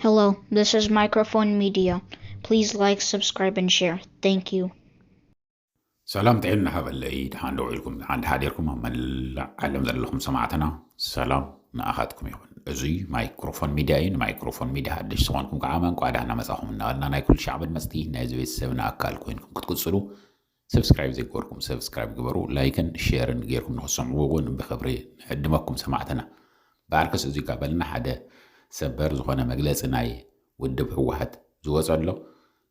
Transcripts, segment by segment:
Hello, this is Microphone Media. Please like, subscribe, and share. Thank you. سلام تعلنا هذا اللي دحان لكم عند حاضركم من علم لكم سمعتنا سلام نأخذكم يكون أزي مايكروفون ميديا حدش سوانكم كعامن قاعدنا مساهم نقلنا كل شعب المستي نازوي السبنا أكلكم إنكم كتقصلوا سبسكرايب زي كوركم سبسكرايب جبروا لايكن شيرن غيركم نحسموون بخبري قدمكم سمعتنا باركس أزي قبلنا حدا سبر زخنا مجلس ناي ودب واحد زوج الله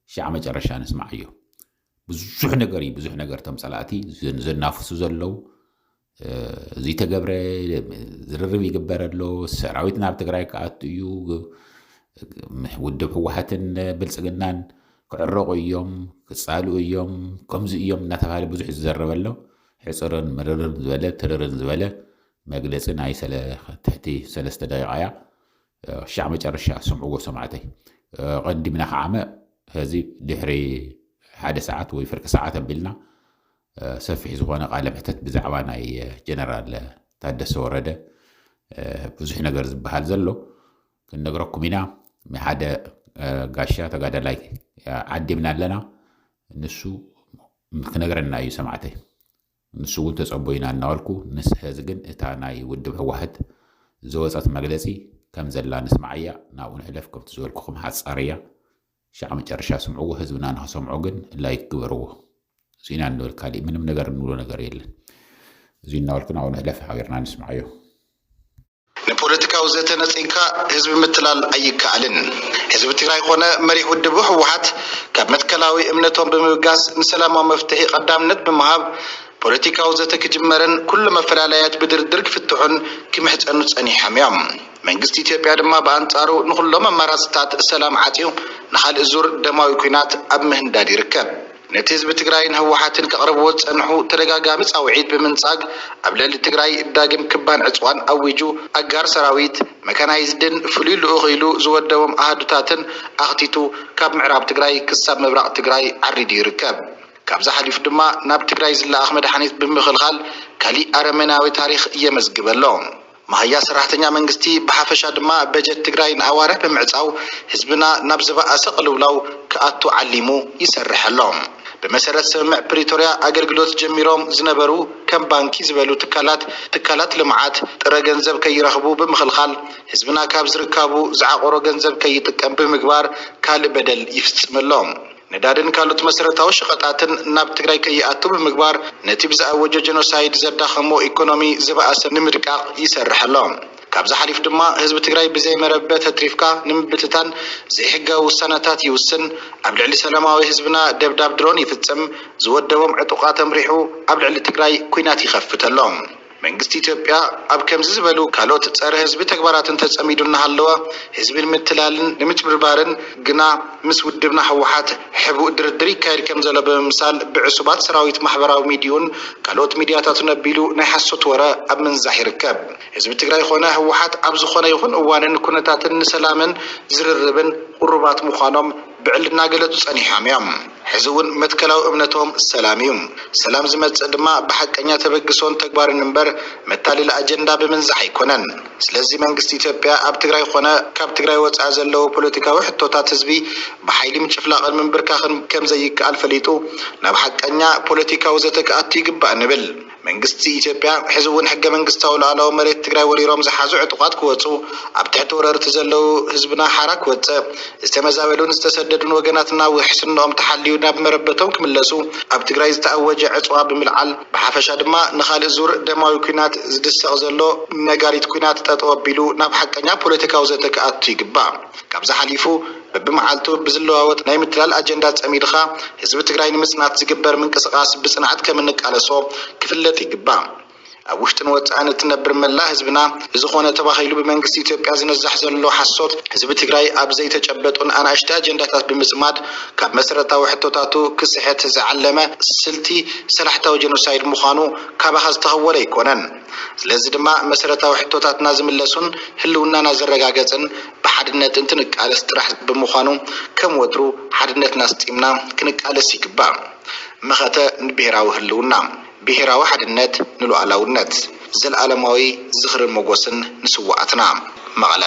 شعب جرشان نسمعيه ብዙሕ ነገር ተምሳላቲ ዝናፍሱ ዘለው እዚ ተገብረ ዝርርብ ይግበረሎ ሰራዊት ናብ ትግራይ ከኣቱ እዩ ውድብ ህወሓትን ብልጽግናን ክዕረቑ እዮም ክጻልኡ እዮም ከምዚ እዮም እናተባሃለ ብዙሕ ዝዘረበሎ ሕፅርን ምርርን ዝበለ ትርርን ዝበለ መግለፂ ናይ ትሕቲ 3 ደቂቃ ሻዕ መጨረሻ ስምዕዎ ሰማዕተይ ቀዲምና ከዓመ ህዚ ድሕሪ حادث ساعات ويفرق ساعات بيلنا سفح زغوانا قال محتت بزعوانا جنرال تادس ورده بزح نقر زبهال زلو كن نقرأكم هنا محادة قاشا تقادا لايك عدي من لنا نسو كن نقرأنا أي سمعته نسو تسعبوينا النوالكو نس هزقن اتانا يودب واحد زوزات مجلسي كم زلا نسمعيا ناون حلفكم تزولكم حاس أريا شعب مجرشا سمعوه هزبنا نها سمعوغن لا يكبروه زينا نقول كالي منم نقول نقر يلن زينا نقول كنا ونهلف حاجرنا نسمعيه نبوليتيكا وزيتنا تنكا حزب متلال أي كعلن حزب تغاي خونا مريح ودبوح وحات كمتكلاوي امنتهم بمقاس نسلام ومفتحي قدامنت بمهاب بوليتيكا وزيتك جمرن كل ما فلاليات بدردرك في التحن كمحت أنو تسأني حميام መንግስቲ ኢትዮጵያ ድማ በአንጻሩ ንኹሎም አማራጭታት ሰላም ዓጥዩ ንኻል ዙር ደማዊ ኩናት ኣብ ምህንዳድ ይርከብ ነቲ ህዝቢ ትግራይን ህወሓትን ከቕርብዎ ፀንሑ ተደጋጋሚ ፃውዒት ብምንጻግ ኣብ ልዕሊ ትግራይ ዳግም ክባን ዕፅዋን ኣዊጁ ኣጋር ሰራዊት መካናይዝድን ፍሉይ ልኡኽ ኢሉ ዝወደቦም ኣሃዱታትን ኣኽቲቱ ካብ ምዕራብ ትግራይ ክሳብ ምብራቕ ትግራይ ዓሪዱ ይርከብ ካብዛ ሓሊፉ ድማ ናብ ትግራይ ዝለኣኽ መድሓኒት ብምኽልኻል ካሊእ ኣረመናዊ ታሪክ እየመዝግበሎ ማህያ ሰራሕተኛ መንግስቲ በሐፈሻ ድማ በጀት ትግራይን ኣዋርሕ ብምዕጻው ህዝብና ናብ ዝባኣሰ ቅልውላው ከኣቱ ዓሊሙ ይሰርሐሎም በመሰረት ስምምዕ ፕሪቶሪያ አገልግሎት ጀሚሮም ዝነበሩ ከም ባንኪ ዝበሉ ትካላት ልምዓት ጥረ ገንዘብ ከይረኽቡ ብምኽልኻል ህዝብና ካብ ዝርከቡ ዝዓቆሮ ገንዘብ ከይጥቀም ብምግባር ካልእ በደል ይፍጽመሎም ነዳድን ካሉት መሰረታዊ ሸቀጣትን ናብ ትግራይ ከይኣቱ ብምግባር ነቲ ብዝኣወጀ ጀኖሳይድ ዘዳኸሞ ኢኮኖሚ ዝባኣሰ ንምድቃቕ ይሰርሐሎም ካብዛ ሓሊፍ ድማ ህዝቢ ትግራይ ብዘይ መረበት ተትሪፍካ ንምብትታን ዘይሕጋዊ ውሳነታት ይውስን ኣብ ልዕሊ ሰላማዊ ህዝብና ደብዳብ ድሮን ይፍጽም ዝወደቦም ዕጡቃት ተምሪሑ ኣብ ልዕሊ ትግራይ ኩናት ይኸፍተሎም መንግስቲ ኢትዮጵያ ኣብ ከምዚ ዝበሉ ካልኦት ፀረ ህዝቢ ተግባራትን ተጸሚዱና ሃለወ ህዝብን ምትላልን ንምጭብርባርን ግና ምስ ውድብና ህወሓት ሕቡእ ድርድር ይካየድ ከም ዘሎ ብምሳል ብዕሱባት ሰራዊት ማሕበራዊ ሚድዩን ካልኦት ሚድያታትን ኣቢሉ ናይ ሓሶት ወረ ኣብ ምንዛሕ ይርከብ ህዝቢ ትግራይ ኾነ ህወሓት ኣብ ዝኾነ ይኹን እዋንን ኩነታትን ንሰላምን ዝርርብን ቁሩባት ምዃኖም ብዕልና ገለጹ ጸኒሖም እዮም ሕዚ እውን መትከላዊ እምነቶም ሰላም እዩ ሰላም ዝመጽእ ድማ ብሓቀኛ ተበግሶን ተግባርን እምበር መታለሊ አጀንዳ ብምንዛሕ ኣይኮነን ስለዚ መንግስቲ ኢትዮጵያ ኣብ ትግራይ ኾነ ካብ ትግራይ ወጻኢ ዘለው ፖለቲካዊ ሕቶታት ህዝቢ ብሓይሊ ምጭፍላቕን ምንብርካኽን ከም ዘይከኣል ፈሊጡ ናብ ሓቀኛ ፖለቲካዊ ዘተከኣቱ ይግባእ ንብል መንግስቲ ኢትዮጵያ ሕዚ እውን ሕገ መንግስታዊ ሉዓላዊ መሬት ትግራይ ወሪሮም ዝሓዙ ዕጡቃት ክወፁ ኣብ ትሕቲ ወረርቲ ዘለው ህዝብና ሓራ ክወፅእ ዝተመዛበሉን ዝተሰደዱን ወገናትና ውሕስንኦም ተሓልዩ ናብ መረበቶም ክምለሱ ኣብ ትግራይ ዝተኣወጀ ዕፅዋ ብምልዓል ብሓፈሻ ድማ ንኻልእ ዙር ደማዊ ኩናት ዝድሰቕ ዘሎ ነጋሪት ኩናት ጠጠው ኣቢሉ ናብ ሓቀኛ ፖለቲካዊ ዘተከኣቱ ይግባእ ካብዛ ሓሊፉ በብመዓልቱ ብዝለዋወጥ ናይ ምትላል አጀንዳ ጸሚድኻ ህዝቢ ትግራይ ንምጽናት ዝግበር ምንቅስቃስ ብጽንዓት ከምንቃለሶ ክፍለጥ ይግባእ ኣብ ውሽጥን ወጻእን እትነብር መላ ህዝብና ዝኾነ ተባኺሉ ብመንግስቲ ኢትዮጵያ ዝነዛሕ ዘሎ ሓሶት ህዝቢ ትግራይ ኣብ ዘይተጨበጡን ኣናእሽቲ አጀንዳታት ብምጽማድ ካብ መሰረታዊ ሕቶታቱ ክስሕት ዝዓለመ ስልቲ ሰላሕታዊ ጀኖሳይድ ምዃኑ ካባኻ ዝተኸወለ ይኮነን ስለዚ ድማ መሰረታዊ ሕቶታትና ዝምለሱን ህልውናና ዘረጋገጽን ብሓድነት እንትንቃለስ ጥራሕ ብምዃኑ ከም ወትሩ ሓድነትና ስጢምና ክንቃለስ ይግባእ መኸተ ንብሔራዊ ህልውና ብሔራዊ ሓድነት ንሉዓላውነት ዘለዓለማዊ ዝኽርን ሞገስን ንስዋዕትና መቐለ